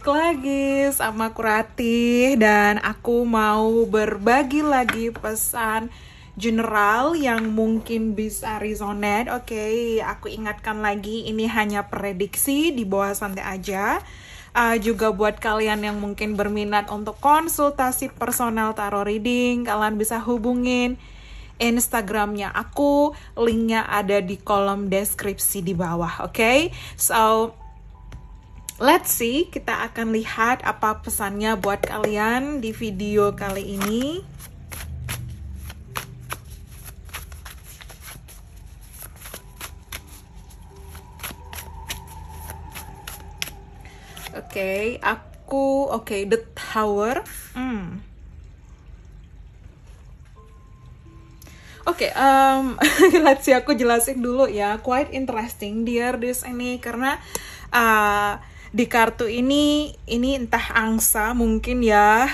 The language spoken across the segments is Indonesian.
Balik lagi sama aku Ratih dan aku mau berbagi lagi pesan general yang mungkin bisa resonate. Oke, aku ingatkan lagi ini hanya prediksi, di bawah santai aja. Juga buat kalian yang mungkin berminat untuk konsultasi personal tarot reading, kalian bisa hubungin Instagramnya aku, linknya ada di kolom deskripsi di bawah. Oke, so let's see, kita akan lihat apa pesannya buat kalian di video kali ini. Oke, The Tower. Let's see, aku jelasin dulu ya. Quite interesting dear this ini karena di kartu ini entah angsa mungkin ya.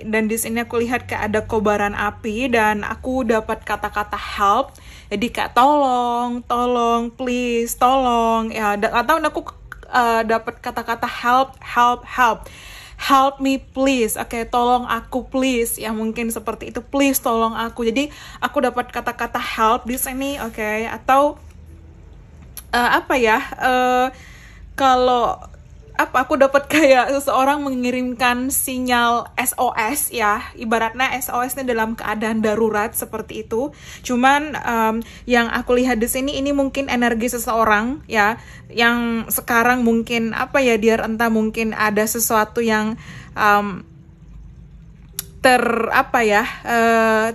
Dan di sini aku lihat kayak ada kobaran api dan aku dapat kata-kata help. Jadi kayak tolong, please, tolong ya. Atau aku dapat kata-kata help me please. Tolong aku please. Ya mungkin seperti itu, please tolong aku. Jadi aku dapat kata-kata help di sini, atau kalau aku dapat kayak seseorang mengirimkan sinyal SOS ya, ibaratnya SOS ini dalam keadaan darurat seperti itu. Cuman yang aku lihat di sini ini mungkin energi seseorang ya, yang sekarang mungkin entah mungkin ada sesuatu yang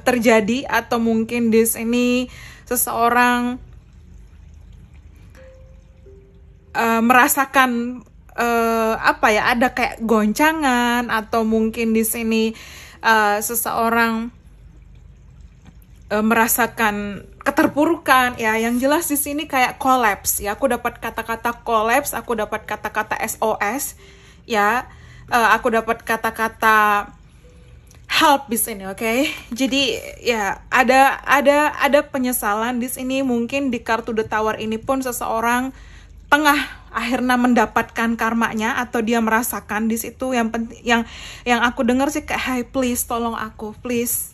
terjadi, atau mungkin di sini seseorang merasakan ada kayak goncangan, atau mungkin di sini seseorang merasakan keterpurukan ya. Yang jelas di sini kayak collapse ya. Aku dapat kata-kata collapse, aku dapat kata-kata SOS ya, aku dapat kata-kata help di sini. Jadi ya ada penyesalan di sini. Mungkin di kartu The Tower ini pun seseorang tengah akhirnya mendapatkan karmanya, atau dia merasakan di situ. Yang penting yang aku dengar sih kayak, "Hey, please tolong aku, please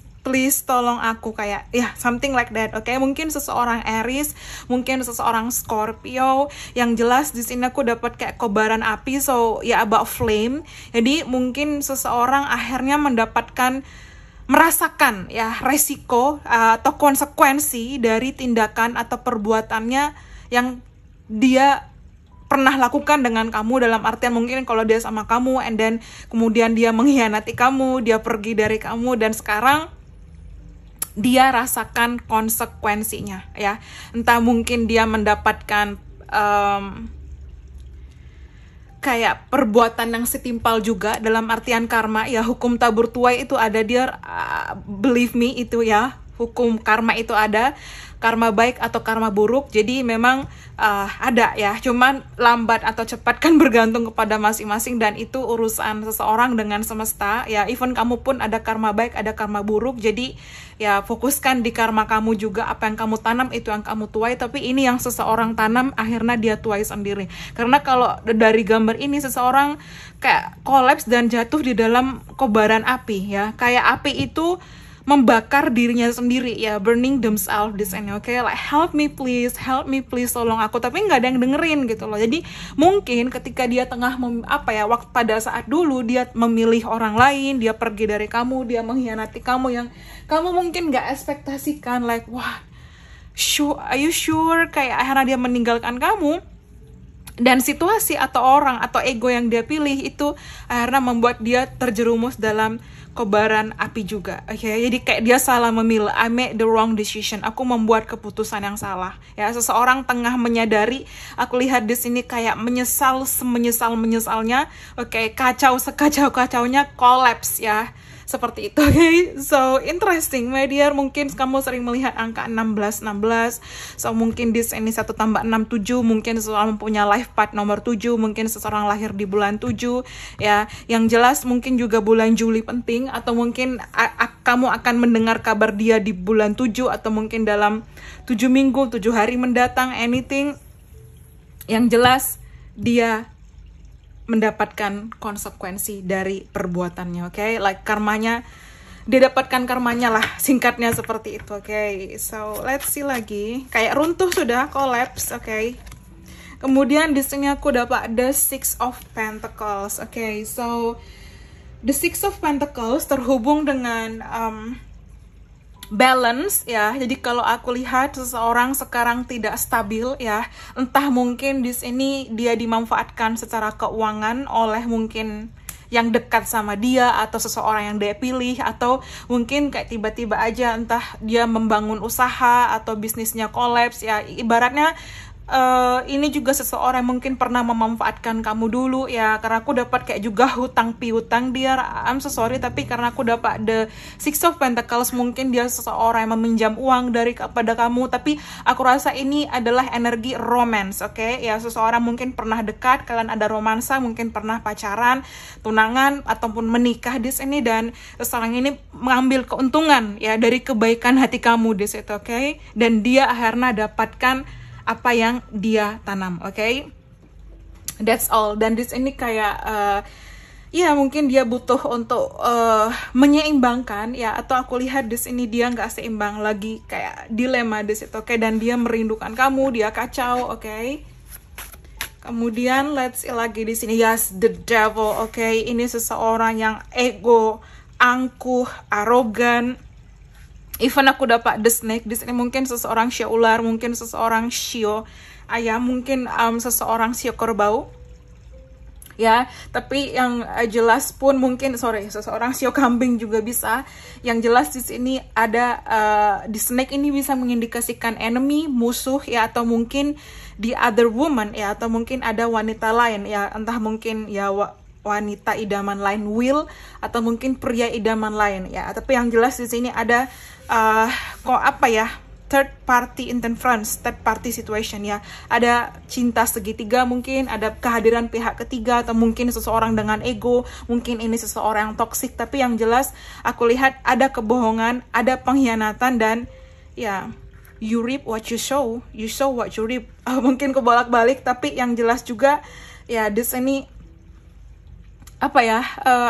tolong aku," kayak something like that. Mungkin seseorang Aries, mungkin seseorang Scorpio. Yang jelas di sini aku dapat kayak kobaran api, so about flame. Jadi mungkin seseorang akhirnya merasakan ya resiko atau konsekuensi dari tindakan atau perbuatannya yang dia pernah lakukan dengan kamu. Dalam artian mungkin kalau dia sama kamu and then kemudian dia mengkhianati kamu, dia pergi dari kamu, dan sekarang dia rasakan konsekuensinya ya. Entah mungkin dia mendapatkan kayak perbuatan yang setimpal juga, dalam artian karma ya. Hukum tabur tuai itu ada, dia believe me itu ya, hukum karma itu ada, karma baik atau karma buruk. Jadi memang ada ya, cuman lambat atau cepat kan bergantung kepada masing-masing, dan itu urusan seseorang dengan semesta ya. Even kamu pun ada karma baik, ada karma buruk. Jadi ya fokuskan di karma kamu juga. Apa yang kamu tanam itu yang kamu tuai, tapi ini yang seseorang tanam akhirnya dia tuai sendiri. Karena kalau dari gambar ini seseorang kayak kolaps dan jatuh di dalam kobaran api ya. Kayak api itu membakar dirinya sendiri ya, burning themselves di sini. Like help me please, tolong aku, tapi nggak ada yang dengerin gitu loh. Jadi mungkin ketika dia tengah waktu pada saat dulu dia memilih orang lain, dia pergi dari kamu, dia mengkhianati kamu, yang kamu mungkin nggak ekspektasikan, like wah, are you sure, kayak akhirnya dia meninggalkan kamu. Dan situasi atau orang atau ego yang dia pilih itu akhirnya membuat dia terjerumus dalam kobaran api juga. Jadi kayak dia salah memilih. I made the wrong decision. Aku membuat keputusan yang salah. Ya, seseorang tengah menyadari. Aku lihat di sini kayak menyesal semenyesal-menyesalnya. Kacau sekacau-kacaunya, collapse ya. Seperti itu. So interesting my dear. Mungkin kamu sering melihat angka 16. So mungkin di sini 1 tambah 6 7. Mungkin seseorang mempunyai life path nomor 7. Mungkin seseorang lahir di bulan 7 ya. Yang jelas mungkin juga bulan Juli penting, atau mungkin kamu akan mendengar kabar dia di bulan 7, atau mungkin dalam 7 minggu, 7 hari mendatang, anything. Yang jelas dia mendapatkan konsekuensi dari perbuatannya, oke? Like karmanya, dia dapatkan karmanya lah, singkatnya seperti itu, oke? So let's see lagi, kayak runtuh sudah, collapse, oke? Kemudian di sini aku dapat the Six of Pentacles, oke? So the Six of Pentacles terhubung dengan balance ya. Jadi kalau aku lihat seseorang sekarang tidak stabil ya, entah mungkin di sini dia dimanfaatkan secara keuangan oleh mungkin yang dekat sama dia atau seseorang yang dia pilih, atau mungkin kayak tiba-tiba aja entah dia membangun usaha atau bisnisnya kolaps ya. Ibaratnya ini juga seseorang mungkin pernah memanfaatkan kamu dulu ya, karena aku dapat kayak juga hutang piutang dia. I'm so sorry, tapi karena aku dapat the Six of Pentacles, mungkin dia seseorang yang meminjam uang dari kepada kamu, tapi aku rasa ini adalah energi romance, oke? Ya, seseorang mungkin pernah dekat, kalian ada romansa, mungkin pernah pacaran, tunangan ataupun menikah di sini, dan seseorang ini mengambil keuntungan ya dari kebaikan hati kamu di situ, oke? Dan dia akhirnya dapatkan apa yang dia tanam, oke? That's all. Dan di sini kayak ya mungkin dia butuh untuk menyeimbangkan ya, atau aku lihat di sini dia nggak seimbang lagi, kayak dilema di situ, oke? Dan dia merindukan kamu, dia kacau, oke? Kemudian let's see lagi di sini, yes, the devil, oke? Ini seseorang yang ego, angkuh, arogan. Even aku dapat the snake di sini, mungkin seseorang shio ular, mungkin seseorang shio ayam, mungkin seseorang shio kerbau ya. Tapi yang jelas pun mungkin seseorang shio kambing juga bisa. Yang jelas di sini ada di snake ini bisa mengindikasikan enemy, musuh ya, atau mungkin the other woman ya, atau mungkin ada wanita lain ya, entah mungkin ya wanita idaman lain, will, atau mungkin pria idaman lain ya. Tapi yang jelas di sini ada kok apa ya, third party interference, third party situation ya. Ada cinta segitiga, mungkin ada kehadiran pihak ketiga, atau mungkin seseorang dengan ego, mungkin ini seseorang yang toksik. Tapi yang jelas aku lihat ada kebohongan, ada pengkhianatan, dan ya, you reap what you sow what you reap. Mungkin kebolak-balik, tapi yang jelas juga ya di sini apa ya,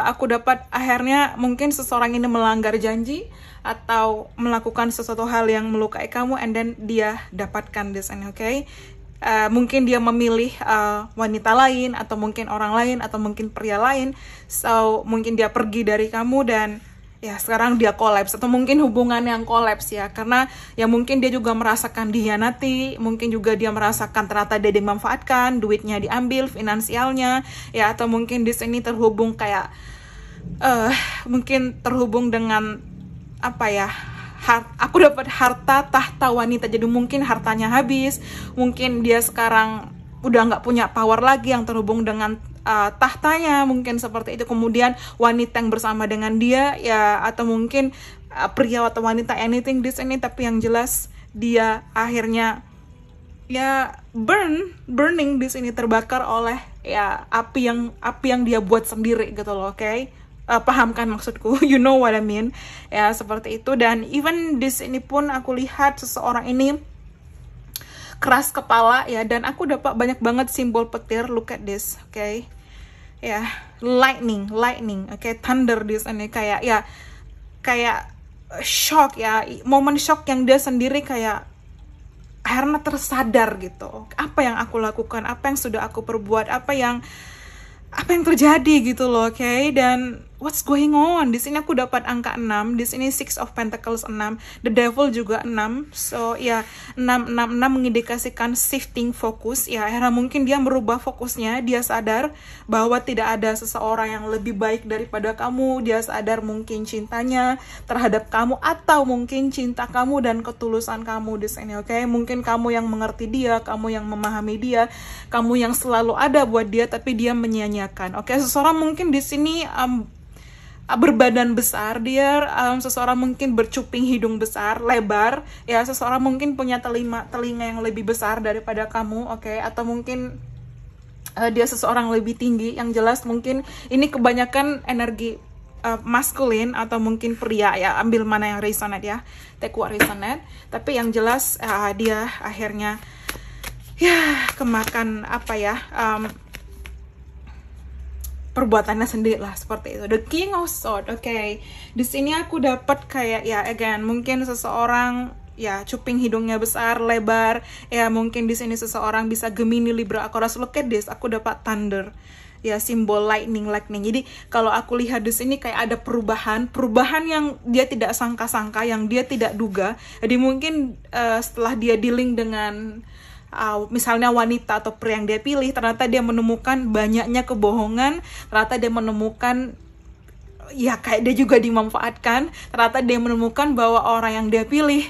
aku dapat akhirnya mungkin seseorang ini melanggar janji atau melakukan sesuatu hal yang melukai kamu, and then dia dapatkan di sini, oke? Mungkin dia memilih wanita lain, atau mungkin orang lain, atau mungkin pria lain. So mungkin dia pergi dari kamu, dan ya sekarang dia kolaps, atau mungkin hubungan yang kolaps ya, karena ya mungkin dia juga merasakan dihianati, mungkin juga dia merasakan ternyata dia dimanfaatkan, duitnya diambil, finansialnya ya, atau mungkin di sini terhubung kayak mungkin terhubung dengan apa ya, aku dapat harta tahta wanita, jadi mungkin hartanya habis, mungkin dia sekarang udah nggak punya power lagi yang terhubung dengan tahtanya, mungkin seperti itu. Kemudian wanita yang bersama dengan dia ya, atau mungkin pria atau wanita, anything di sini. Tapi yang jelas dia akhirnya ya burning di sini, terbakar oleh ya api yang dia buat sendiri gitu loh, oke? Paham kan maksudku? You know what I mean? Ya seperti itu. Dan even di sini pun aku lihat seseorang ini keras kepala ya, dan aku dapat banyak banget simbol petir. Look at this, oke? Ya, lightning, oke? Thunder di sini, kayak ya, kayak shock ya, momen shock yang dia sendiri kayak akhirnya tersadar gitu. Apa yang aku lakukan? Apa yang sudah aku perbuat? Apa yang terjadi gitu loh, oke? Dan what's going on? Di sini aku dapat angka 6, di sini Six of Pentacles 6, the Devil juga 6. So ya, 6 mengindikasikan shifting fokus ya. Akhirnya mungkin dia merubah fokusnya, dia sadar bahwa tidak ada seseorang yang lebih baik daripada kamu. Dia sadar mungkin cintanya terhadap kamu, atau mungkin cinta kamu dan ketulusan kamu di sini, oke? Mungkin kamu yang mengerti dia, kamu yang memahami dia, kamu yang selalu ada buat dia, tapi dia menyia-nyiakan, oke? Seseorang mungkin di sini berbadan besar, dia seseorang mungkin bercuping hidung besar, lebar ya, seseorang mungkin punya telinga yang lebih besar daripada kamu, oke? Atau mungkin dia seseorang lebih tinggi. Yang jelas mungkin ini kebanyakan energi maskulin atau mungkin pria ya, ambil mana yang resonate ya, take what resonate. Tapi yang jelas dia akhirnya ya kemakan apa ya, perbuatannya sendiri lah, seperti itu. The King of Swords, oke. Di sini aku dapat kayak ya again, mungkin seseorang ya cuping hidungnya besar, lebar, ya mungkin di sini seseorang bisa Gemini, Libra, Aquarius. Look at this, aku dapat thunder. Ya, simbol lightning. Jadi kalau aku lihat di sini kayak ada perubahan yang dia tidak sangka-sangka, yang dia tidak duga. Jadi mungkin setelah dia dealing dengan misalnya wanita atau pria yang dia pilih, ternyata dia menemukan banyaknya kebohongan, ternyata dia menemukan ya kayak dia juga dimanfaatkan, ternyata dia menemukan bahwa orang yang dia pilih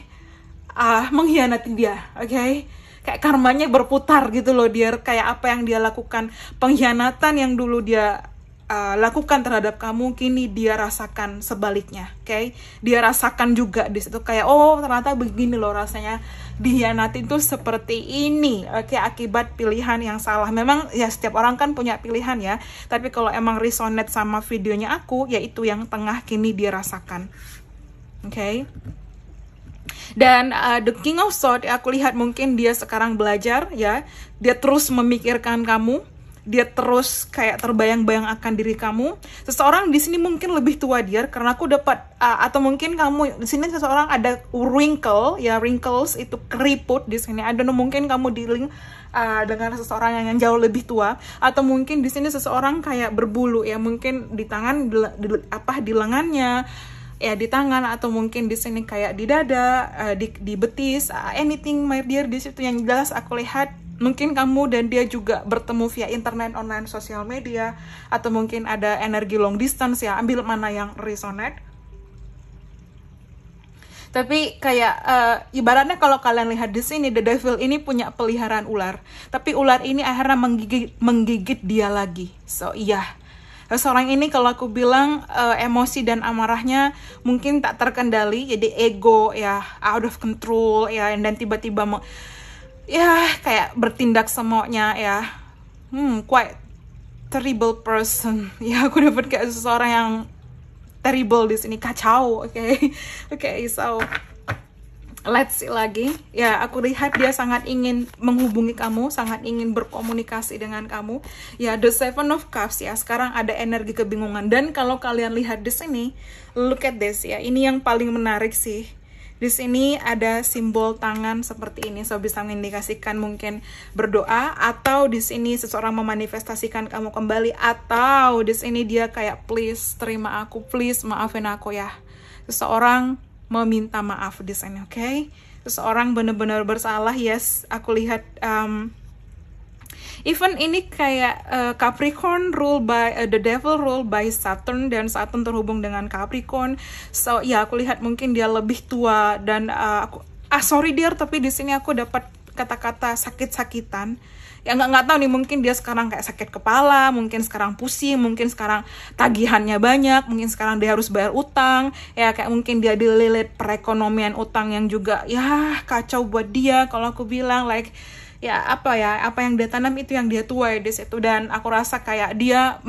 mengkhianati dia, oke? Kayak karmanya berputar gitu loh, dia kayak apa yang dia lakukan, pengkhianatan yang dulu dia lakukan terhadap kamu, kini dia rasakan sebaliknya, oke? Dia rasakan juga di situ kayak oh ternyata begini loh rasanya dikhianati itu seperti ini, oke? Akibat pilihan yang salah. Memang ya setiap orang kan punya pilihan ya, tapi kalau emang resonate sama videonya aku, ya itu yang tengah kini dia rasakan, oke? Dan The King of Swords, aku lihat mungkin dia sekarang belajar ya, dia terus memikirkan kamu, dia terus kayak terbayang-bayang akan diri kamu. Seseorang di sini mungkin lebih tua dia, karena aku dapat atau mungkin kamu di sini seseorang ada wrinkle ya, wrinkles itu keriput di sini. I don't know, mungkin kamu dealing dengan seseorang yang jauh lebih tua, atau mungkin di sini seseorang kayak berbulu ya, mungkin di tangan, di lengannya ya, di tangan, atau mungkin di sini kayak di dada, di betis, anything my dear. Di situ yang jelas aku lihat mungkin kamu dan dia juga bertemu via internet, online, sosial media, atau mungkin ada energi long distance ya, ambil mana yang resonate. Tapi kayak ibaratnya kalau kalian lihat di sini, the devil ini punya peliharaan ular, tapi ular ini akhirnya menggigit dia lagi. So iya, seorang ini kalau aku bilang emosi dan amarahnya mungkin tak terkendali, jadi ego ya, out of control ya, dan tiba-tiba ya kayak bertindak semaunya ya. Quite terrible person ya, aku dapat kayak seseorang yang terrible di sini, kacau, oke, so let's see lagi ya. Aku lihat dia sangat ingin menghubungi kamu, sangat ingin berkomunikasi dengan kamu ya. The Seven of Cups ya, sekarang ada energi kebingungan. Dan kalau kalian lihat di sini, look at this ya, ini yang paling menarik sih. Di sini ada simbol tangan seperti ini, so bisa mengindikasikan mungkin berdoa, atau di sini seseorang memanifestasikan kamu kembali, atau di sini dia kayak please terima aku, please maafin aku ya. Seseorang meminta maaf di sini, oke? Seseorang benar-benar bersalah, yes. Aku lihat even ini kayak Capricorn rule by the devil rule by Saturn, dan Saturn terhubung dengan Capricorn. So ya, aku lihat mungkin dia lebih tua, dan sorry dear, tapi di sini aku dapat kata-kata sakit-sakitan. Ya nggak tahu nih, mungkin dia sekarang kayak sakit kepala, mungkin sekarang pusing, mungkin sekarang tagihannya banyak, mungkin sekarang dia harus bayar utang, ya kayak mungkin dia dililit perekonomian utang yang juga ya kacau buat dia. Kalau aku bilang like ya apa yang dia tanam itu yang dia tuai di situ. Dan aku rasa kayak dia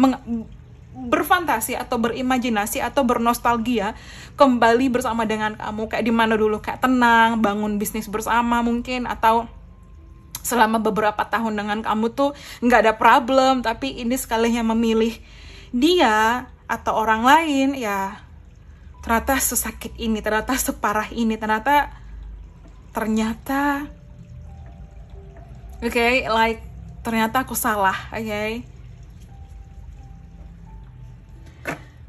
berfantasi atau berimajinasi atau bernostalgia kembali bersama dengan kamu, kayak di mana dulu kayak tenang, bangun bisnis bersama mungkin, atau selama beberapa tahun dengan kamu tuh nggak ada problem, tapi ini sekalinya memilih dia atau orang lain ya, ternyata sesakit ini, ternyata separah ini, ternyata like ternyata aku salah,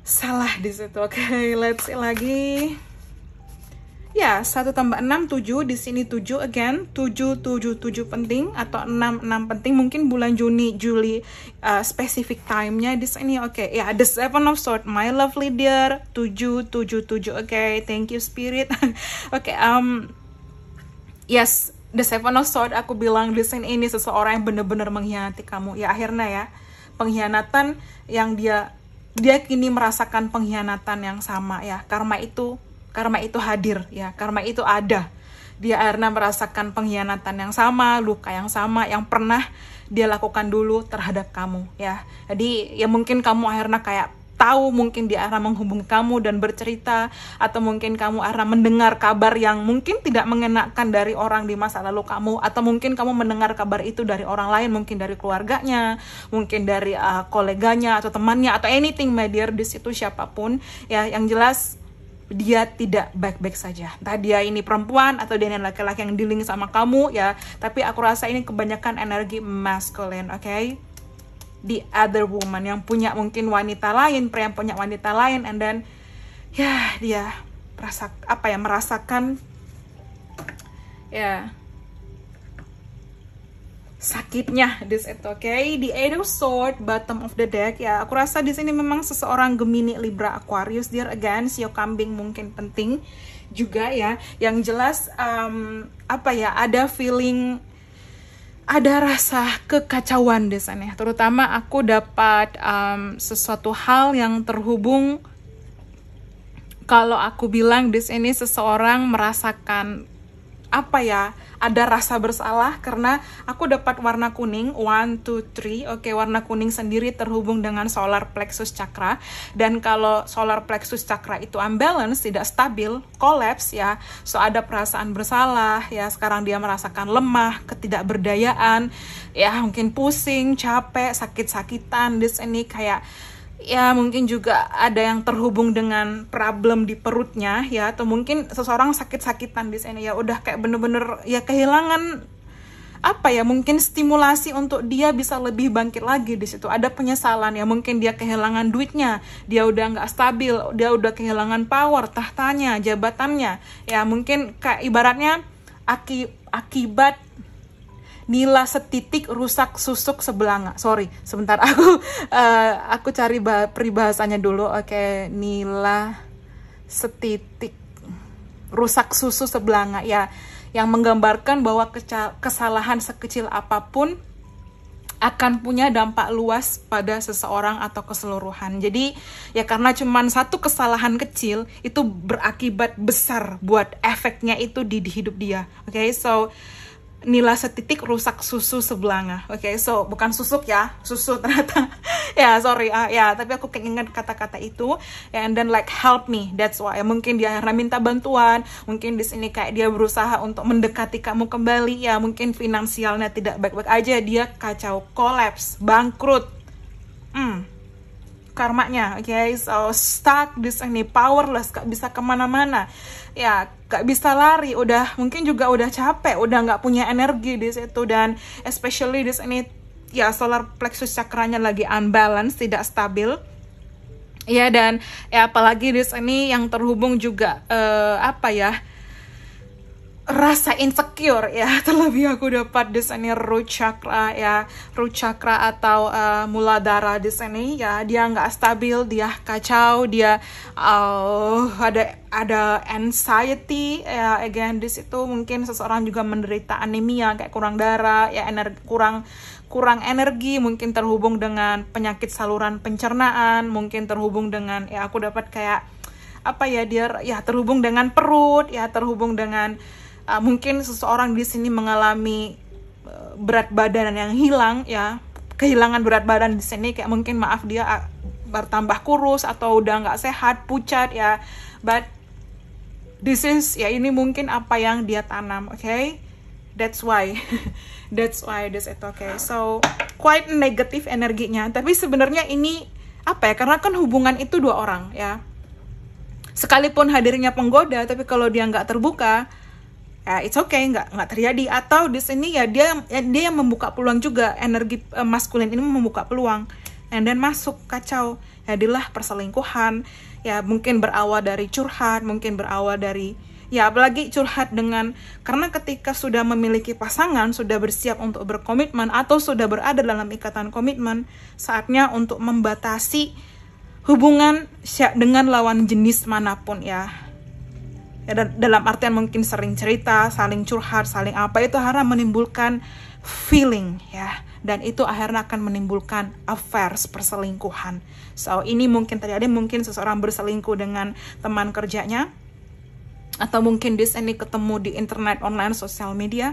salah di situ. Let's see lagi. Ya, 1 tambah 6, 7. Di sini 7 again. 7 penting, atau 6 penting. Mungkin bulan Juli specific time-nya di sini. Ya, the Seven of Swords, my lovely dear. 7. Thank you spirit. Yes, the Seven of Swords, aku bilang di sini ini seseorang yang benar-benar mengkhianati kamu. Ya, akhirnya ya, pengkhianatan yang dia kini merasakan pengkhianatan yang sama ya. Karma itu hadir ya, karma itu ada. Dia akhirnya merasakan pengkhianatan yang sama, luka yang sama yang pernah dia lakukan dulu terhadap kamu ya. Jadi ya mungkin kamu akhirnya kayak tahu, mungkin dia akan menghubungi kamu dan bercerita, atau mungkin kamu akan mendengar kabar yang mungkin tidak mengenakan dari orang di masa lalu kamu, atau mungkin kamu mendengar kabar itu dari orang lain, mungkin dari keluarganya, mungkin dari koleganya atau temannya atau anything, my dear, di situ siapapun ya, yang jelas dia tidak baik-baik saja. Entah dia ini perempuan atau dia ini laki-laki yang dealing sama kamu ya, tapi aku rasa ini kebanyakan energi masculine, oke? The other woman yang punya mungkin wanita lain, pria yang punya wanita lain, and then ya dia merasakan ya sakitnya this itu, oke? The Eight of Swords, bottom of the deck ya. Aku rasa di sini memang seseorang Gemini, Libra, Aquarius, dear, again sio kambing mungkin penting juga ya. Yang jelas ada feeling, ada rasa kekacauan di sana. Terutama aku dapat sesuatu hal yang terhubung, kalau aku bilang di sini seseorang merasakan ada rasa bersalah karena aku dapat warna kuning 1, 2, 3. Oke, warna kuning sendiri terhubung dengan solar plexus chakra, dan kalau solar plexus chakra itu unbalance, tidak stabil, collapse ya, so ada perasaan bersalah ya. Sekarang dia merasakan lemah, ketidakberdayaan ya, mungkin pusing, capek, sakit-sakitan di sini, kayak ya mungkin juga ada yang terhubung dengan problem di perutnya ya, atau mungkin seseorang sakit-sakitan di sini ya, udah kayak bener-bener ya kehilangan mungkin stimulasi untuk dia bisa lebih bangkit lagi di situ. Ada penyesalan ya, mungkin dia kehilangan duitnya, dia udah nggak stabil, dia udah kehilangan power, tahtanya, jabatannya ya, mungkin kayak ibaratnya akibat nila setitik rusak susuk sebelanga. Sorry, sebentar aku cari peribahasanya dulu. Oke, nila setitik rusak susu sebelanga ya, yang menggambarkan bahwa kesalahan sekecil apapun akan punya dampak luas pada seseorang atau keseluruhan. Jadi ya karena cuman satu kesalahan kecil itu berakibat besar buat efeknya itu di hidup dia. Oke, so nila setitik rusak susu sebelanga. Oke, so bukan susuk ya, susu ternyata. Ya, sorry ya, tapi aku keinget kata-kata itu. And then like help me, that's why. Mungkin dia akhirnya minta bantuan, mungkin di sini kayak dia berusaha untuk mendekati kamu kembali ya, mungkin finansialnya tidak baik-baik aja, dia kacau, collapse, bangkrut. Karmanya, oke, so stuck di sini, powerless, gak bisa kemana-mana ya, gak bisa lari, mungkin juga udah capek, udah nggak punya energi di situ, dan especially di sini ya solar plexus chakranya lagi unbalance, tidak stabil ya, dan ya apalagi di sini yang terhubung juga rasa insecure ya, terlebih aku dapat di sini root chakra ya, root chakra atau muladhara di sini ya, dia nggak stabil, dia kacau, dia ada anxiety ya, again di situ mungkin seseorang juga menderita anemia, kayak kurang darah ya, kurang energi, mungkin terhubung dengan penyakit saluran pencernaan, mungkin terhubung dengan ya aku dapat kayak dia ya terhubung dengan perut ya, terhubung dengan mungkin seseorang di sini mengalami berat badan yang hilang ya, kehilangan berat badan di sini, kayak mungkin dia bertambah kurus atau udah nggak sehat, pucat ya, but this is ya, ini mungkin apa yang dia tanam, okay? That's why this it, okay? So quite negatif energinya, tapi sebenarnya ini karena kan hubungan itu dua orang ya, sekalipun hadirnya penggoda, tapi kalau dia nggak terbuka ya it's okay, nggak terjadi. Atau di sini ya dia yang membuka peluang juga, energi maskulin ini membuka peluang, and then masuk kacau, jadilah perselingkuhan ya, mungkin berawal dari curhat, mungkin berawal dari ya apalagi curhat karena ketika sudah memiliki pasangan, sudah bersiap untuk berkomitmen atau sudah berada dalam ikatan komitmen, saatnya untuk membatasi hubungan dengan lawan jenis manapun ya. Dalam artian mungkin sering cerita, saling curhat, saling itu akhirnya menimbulkan feeling ya, dan itu akhirnya akan menimbulkan affairs, perselingkuhan. So ini mungkin terjadi, mungkin seseorang berselingkuh dengan teman kerjanya, atau mungkin di sini ketemu di internet, online, sosial media,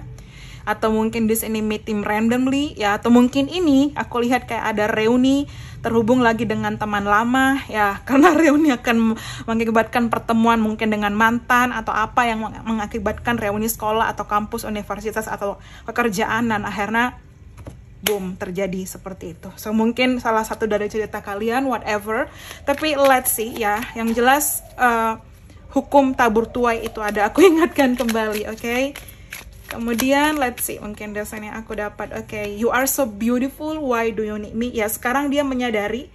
atau mungkin di sini meet him randomly ya, atau mungkin ini aku lihat kayak ada reuni terhubung lagi dengan teman lama ya, karena reuni akan mengakibatkan pertemuan mungkin dengan mantan atau apa yang mengakibatkan reuni sekolah atau kampus, universitas atau pekerjaan, dan akhirnya boom, terjadi seperti itu. So mungkin salah satu dari cerita kalian, whatever, tapi let's see ya. Yang jelas hukum tabur tuai itu ada, aku ingatkan kembali, oke? Kemudian let's see, mungkin dasarnya aku dapat, oke, you are so beautiful, why do you need me? Ya, sekarang dia menyadari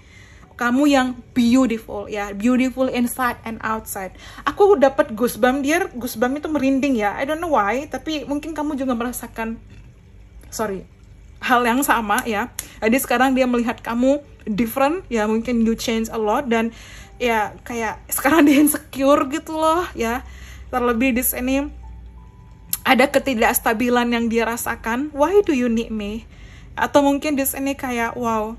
kamu yang beautiful ya, beautiful inside and outside. Aku dapat goosebump, goosebump itu merinding ya, I don't know why, tapi mungkin kamu juga merasakan hal yang sama ya. Jadi sekarang dia melihat kamu different ya, mungkin you change a lot, dan ya kayak sekarang dia insecure gitu loh ya. Terlebih di sini ada ketidakstabilan yang dia rasakan. Why do you need me? Atau mungkin di sini kayak wow,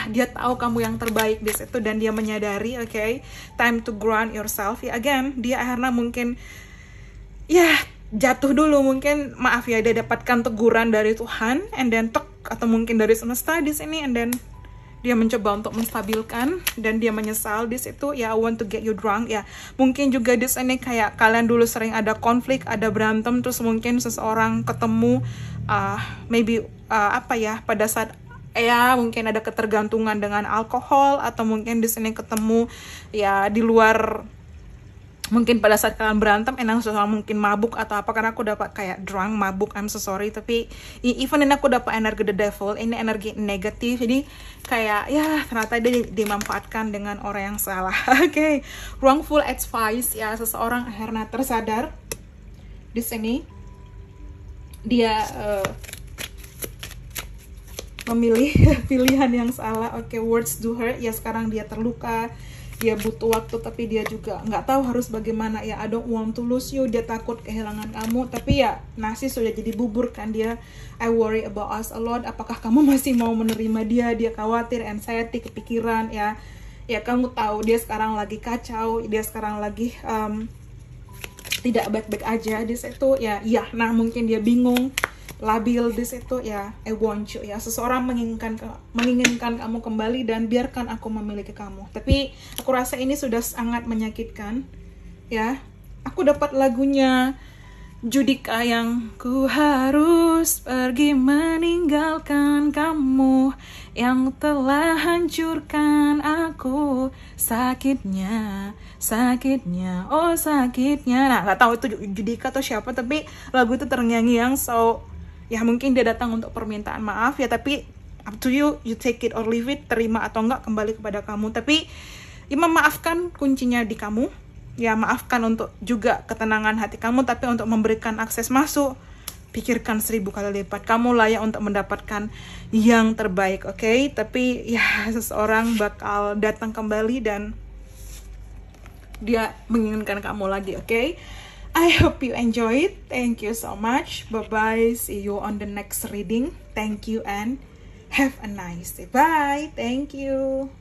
dia tahu kamu yang terbaik di situ, dan dia menyadari, oke, time to ground yourself ya. Again, dia akhirnya mungkin ya jatuh dulu, mungkin maaf ya, dia dapatkan teguran dari Tuhan, and then atau mungkin dari semesta di sini, and then dia mencoba untuk menstabilkan, dan dia menyesal di situ ya. I want to get you drunk ya. Mungkin juga di sini kayak kalian dulu sering ada konflik, ada berantem, terus mungkin seseorang ketemu pada saat ya mungkin ada ketergantungan dengan alkohol, atau mungkin di sini ketemu ya di luar, mungkin pada saat kalian berantem seseorang mungkin mabuk atau apa, karena aku dapat kayak drunk, mabuk, I'm so sorry, tapi even ini aku dapat energi the devil, ini energi negatif, jadi kayak ya ternyata dia dimanfaatkan dengan orang yang salah. Oke, wrongful advice ya, seseorang akhirnya tersadar di sini dia memilih pilihan yang salah. Oke, words do hurt ya, sekarang dia terluka, dia butuh waktu, tapi dia juga nggak tahu harus bagaimana ya. I don't want to lose you, dia takut kehilangan kamu, tapi ya nasi sudah jadi bubur kan dia. I worry about us a lot, apakah kamu masih mau menerima dia khawatir, anxiety, kepikiran ya. Ya kamu tahu dia sekarang lagi kacau, dia sekarang lagi tidak baik-baik aja di situ ya. Nah mungkin dia bingung, labil di situ ya. I want you ya, seseorang menginginkan kamu kembali, dan biarkan aku memiliki kamu. Tapi aku rasa ini sudah sangat menyakitkan ya. Aku dapat lagunya Judika yang ku harus pergi meninggalkan kamu yang telah hancurkan aku, sakitnya, oh sakitnya. Nah nggak tahu itu Judika atau siapa, tapi lagu itu ternyanyi yang ya mungkin dia datang untuk permintaan maaf ya, tapi up to you, you take it or leave it, terima atau enggak kembali kepada kamu. Tapi ya memaafkan kuncinya di kamu ya, maafkan untuk juga ketenangan hati kamu, tapi untuk memberikan akses masuk, pikirkan 1000 kali lipat, kamu layak untuk mendapatkan yang terbaik, oke? Tapi ya seseorang bakal datang kembali dan dia menginginkan kamu lagi, oke? I hope you enjoy it. Thank you so much. Bye-bye. See you on the next reading. Thank you and have a nice day. Bye. Thank you.